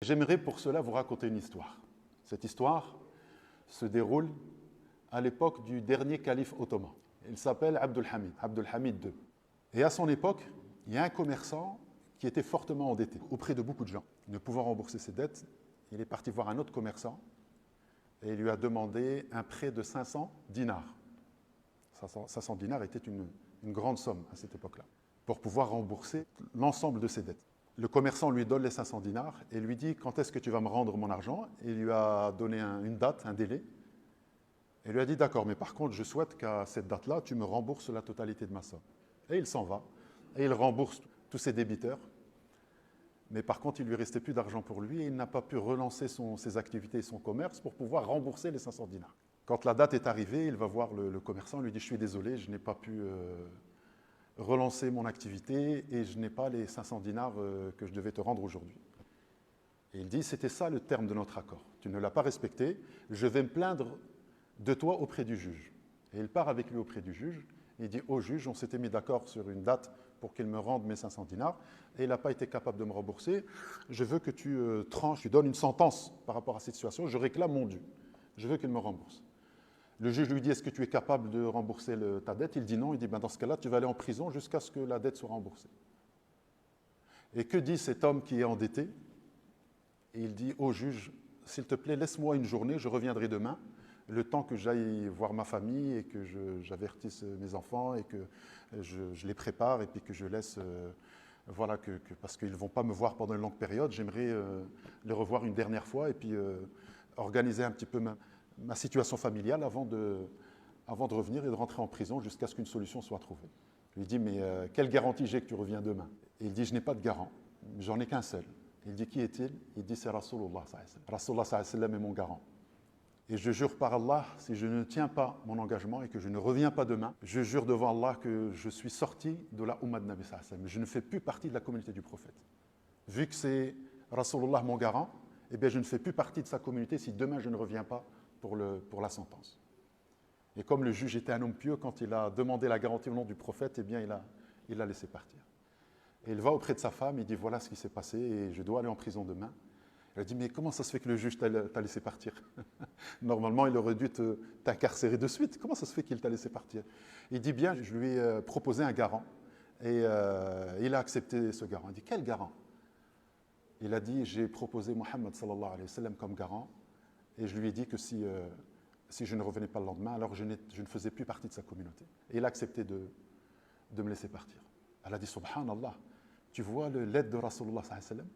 J'aimerais pour cela vous raconter une histoire. Cette histoire se déroule à l'époque du dernier calife ottoman. Il s'appelle Abdul Hamid II. Et à son époque, il y a un commerçant qui était fortement endetté auprès de beaucoup de gens. Ne pouvant rembourser ses dettes, il est parti voir un autre commerçant et il lui a demandé un prêt de 500 dinars. 500 dinars était une grande somme à cette époque-là, pour pouvoir rembourser l'ensemble de ses dettes. Le commerçant lui donne les 500 dinars et lui dit « Quand est-ce que tu vas me rendre mon argent ?» Il lui a donné une date, un délai. Et lui a dit « D'accord, mais par contre, je souhaite qu'à cette date-là, tu me rembourses la totalité de ma somme. » Et il s'en va. Et il rembourse tous ses débiteurs. Mais par contre, il ne lui restait plus d'argent pour lui et il n'a pas pu relancer ses activités et son commerce pour pouvoir rembourser les 500 dinars. Quand la date est arrivée, il va voir le commerçant, lui dit « Je suis désolé, je n'ai pas pu relancer mon activité et je n'ai pas les 500 dinars que je devais te rendre aujourd'hui. » Et il dit « C'était ça le terme de notre accord. Tu ne l'as pas respecté, je vais me plaindre de toi auprès du juge. » Et il part avec lui auprès du juge. Il dit « Au juge, on s'était mis d'accord sur une date pour qu'il me rende mes 500 dinars et il n'a pas été capable de me rembourser. Je veux que tu tranches, tu donnes une sentence par rapport à cette situation. Je réclame mon dû. Je veux qu'il me rembourse. » Le juge lui dit « Est-ce que tu es capable de rembourser ta dette ?» Il dit non. Il dit « Dans ce cas-là, tu vas aller en prison jusqu'à ce que la dette soit remboursée. » Et que dit cet homme qui est endetté? Et il dit au juge « S'il te plaît, laisse-moi une journée, je reviendrai demain, le temps que j'aille voir ma famille et que j'avertisse mes enfants et que je les prépare et puis que je laisse… voilà, parce qu'ils ne vont pas me voir pendant une longue période, j'aimerais les revoir une dernière fois et puis organiser un petit peu ma situation familiale avant de revenir et de rentrer en prison jusqu'à ce qu'une solution soit trouvée. » Je lui dis « Mais quelle garantie j'ai que tu reviens demain ?» Et il dit « Je n'ai pas de garant, j'en ai qu'un seul. » Il dit « Qui est-il ?» Il dit « C'est Rasulullah sallallahu alayhi wa sallam. Rasulullah sallallahu alayhi wa sallam est mon garant. Et je jure par Allah, si je ne tiens pas mon engagement et que je ne reviens pas demain, je jure devant Allah que je suis sorti de la Ummah de Nabi sallallahu alayhi wa sallam. Je ne fais plus partie de la communauté du prophète. Vu que c'est Rasulullah mon garant, eh bien je ne fais plus partie de sa communauté si demain je ne reviens pas pour la sentence. » Et comme le juge était un homme pieux, quand il a demandé la garantie au nom du prophète, eh bien il l'a laissé partir. Et il va auprès de sa femme, il dit « Voilà ce qui s'est passé et je dois aller en prison demain. » Elle dit « Mais comment ça se fait que le juge t'a laissé partir? Normalement, il aurait dû t'incarcérer de suite. Comment ça se fait qu'il t'a laissé partir ?» Il dit « Bien, je lui ai proposé un garant et il a accepté ce garant. » Il dit « Quel garant ?» Il a dit « J'ai proposé Mohammed sallallahu alayhi wa sallam comme garant et je lui ai dit que si je ne revenais pas le lendemain, alors je ne faisais plus partie de sa communauté. » Et il a accepté de me laisser partir. Elle a dit « Subhanallah, tu vois l'aide de Rasulullah sallallahu alayhi wa sallam.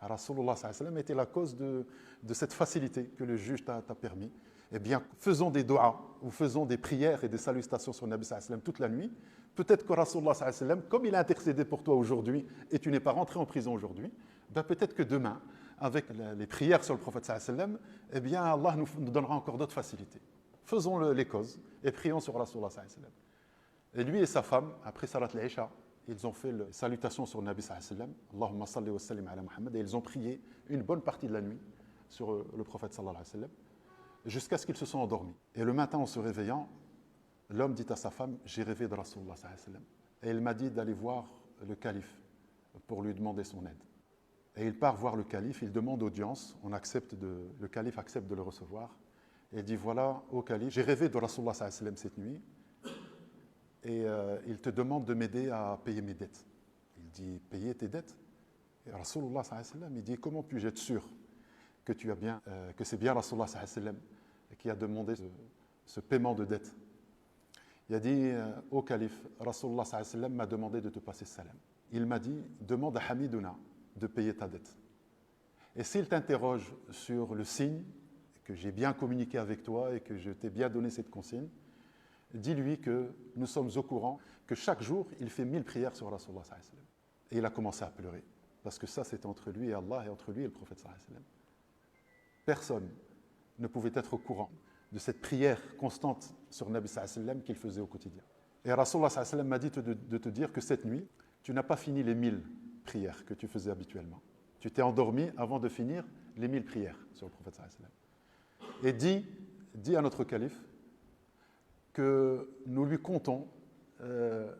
Rasulullah sallallahu alayhi wa sallam était la cause de cette facilité que le juge t'a permis. Eh bien, faisons des du'as ou faisons des prières et des salutations sur le Nabi sallallahu alayhi wa sallam toute la nuit. Peut-être que Rasulullah sallallahu alayhi wa sallam, comme il a intercédé pour toi aujourd'hui et tu n'es pas rentré en prison aujourd'hui, ben peut-être que demain, avec les prières sur le prophète sallallahu alayhi wa sallam, eh bien Allah nous donnera encore d'autres facilités. Faisons les causes et prions sur Rasulullah sallallahu alayhi wa sallam. Et lui et sa femme, après Salat al-Isha, ils ont fait la salutation sur le Nabi sallallahu alayhi wa sallam, Allahumma salli wa sallim ala Muhammad, et ils ont prié une bonne partie de la nuit sur le prophète sallallahu alayhi wa sallam, jusqu'à ce qu'ils se sont endormis. Et le matin, en se réveillant, l'homme dit à sa femme « J'ai rêvé de Rasulullah sallallahu alayhi wa sallam. » Et il m'a dit d'aller voir le calife pour lui demander son aide. Et il part voir le calife, il demande audience, le calife accepte de le recevoir, et il dit « Voilà, ô calife, j'ai rêvé de Rasulullah sallallahu alayhi wa sallam cette nuit, et il te demande de m'aider à payer mes dettes. » Il dit « Payer tes dettes ?» Et Rasulullah sallallahu alayhi wa sallam, il dit « Comment puis-je être sûr que c'est bien Rasulullah sallallahu alayhi wa sallam qui a demandé ce paiement de dette ?» Il a dit « Ô calife, Rasulullah sallallahu alayhi wa sallam m'a demandé de te passer salam. Il m'a dit « Demande à Hamiduna de payer ta dette. Et s'il t'interroge sur le signe que j'ai bien communiqué avec toi et que je t'ai bien donné cette consigne, dis-lui que nous sommes au courant que chaque jour, il fait 1000 prières sur Rasulullah sallallahu alayhi wa sallam. » Et il a commencé à pleurer, parce que ça, c'était entre lui et Allah et entre lui et le prophète sallallahu alayhi wa sallam. Personne ne pouvait être au courant de cette prière constante sur Nabi sallallahu alayhi wa sallam qu'il faisait au quotidien. Et Rasulullah sallallahu alayhi wa sallam m'a dit de te dire que cette nuit, tu n'as pas fini les 1000 prières que tu faisais habituellement. Tu t'es endormi avant de finir les 1000 prières sur le prophète sallallahu alayhi wa sallam. Et dis à notre calife que nous lui comptons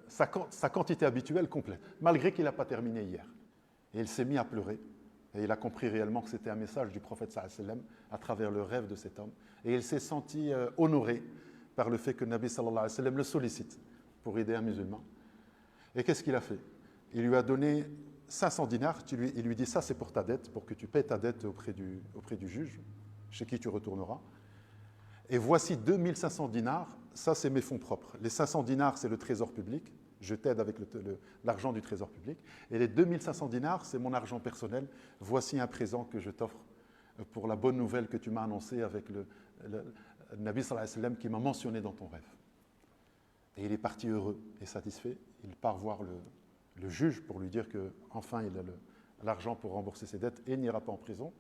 sa quantité habituelle complète, malgré qu'il n'a pas terminé hier. Et il s'est mis à pleurer. Et il a compris réellement que c'était un message du prophète sallallahu alayhi wa sallam à travers le rêve de cet homme. Et il s'est senti honoré par le fait que Nabi sallallahu alayhi wa sallam le sollicite pour aider un musulman. Et qu'est-ce qu'il a fait? Il lui a donné 500 dinars. Il lui dit, ça c'est pour ta dette, pour que tu paies ta dette auprès du juge, chez qui tu retourneras. Et voici 2500 dinars, ça c'est mes fonds propres. Les 500 dinars, c'est le trésor public. Je t'aide avec l'argent du trésor public. Et les 2500 dinars, c'est mon argent personnel. Voici un présent que je t'offre pour la bonne nouvelle que tu m'as annoncée avec le Nabi sallallahu alayhi wa sallam qui m'a mentionné dans ton rêve. Et il est parti heureux et satisfait. Il part voir le juge pour lui dire qu'enfin il a l'argent pour rembourser ses dettes et il n'ira pas en prison.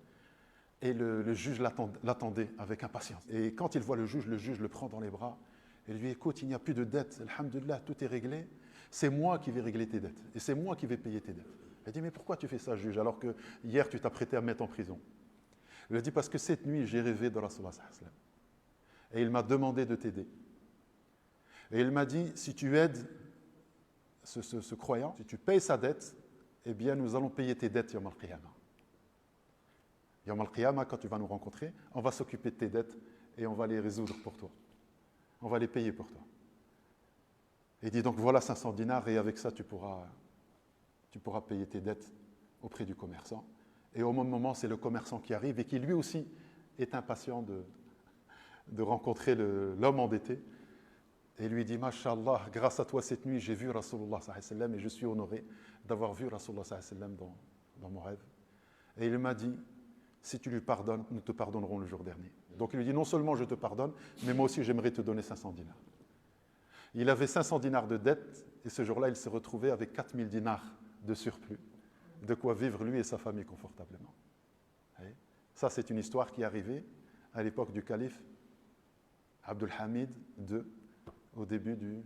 Et le juge l'attendait avec impatience. Et quand il voit le juge le prend dans les bras et lui dit, écoute, il n'y a plus de dettes, alhamdoulilah, tout est réglé. C'est moi qui vais régler tes dettes et c'est moi qui vais payer tes dettes. Il dit, mais pourquoi tu fais ça, juge, alors que hier tu t'apprêtais à me mettre en prison? Il a dit, parce que cette nuit j'ai rêvé de Rasulullah sallallahu alayhi wa sallam et il m'a demandé de t'aider. Et il m'a dit, si tu aides ce croyant, si tu payes sa dette, eh bien nous allons payer tes dettes Yawm al-Qiyamah. Yawm al-Qiyamah, quand tu vas nous rencontrer, on va s'occuper de tes dettes et on va les résoudre pour toi. On va les payer pour toi. Et il dit donc voilà 500 dinars et avec ça tu pourras payer tes dettes auprès du commerçant. Et au même moment, c'est le commerçant qui arrive et qui lui aussi est impatient de rencontrer l'homme endetté. Et lui dit, Masha'Allah, grâce à toi cette nuit, j'ai vu Rasulullah sallallahu alayhi wa sallam et je suis honoré d'avoir vu Rasulullah sallallahu alayhi wa sallam dans mon rêve. Et il m'a dit, si tu lui pardonnes, nous te pardonnerons le jour dernier. Donc il lui dit, non seulement je te pardonne, mais moi aussi j'aimerais te donner 500 dinars. Il avait 500 dinars de dette et ce jour-là, il s'est retrouvé avec 4000 dinars de surplus, de quoi vivre lui et sa famille confortablement. Et ça, c'est une histoire qui est arrivée à l'époque du calife Abdul Hamid II, au début du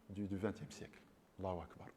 XXe siècle. Allahu Akbar.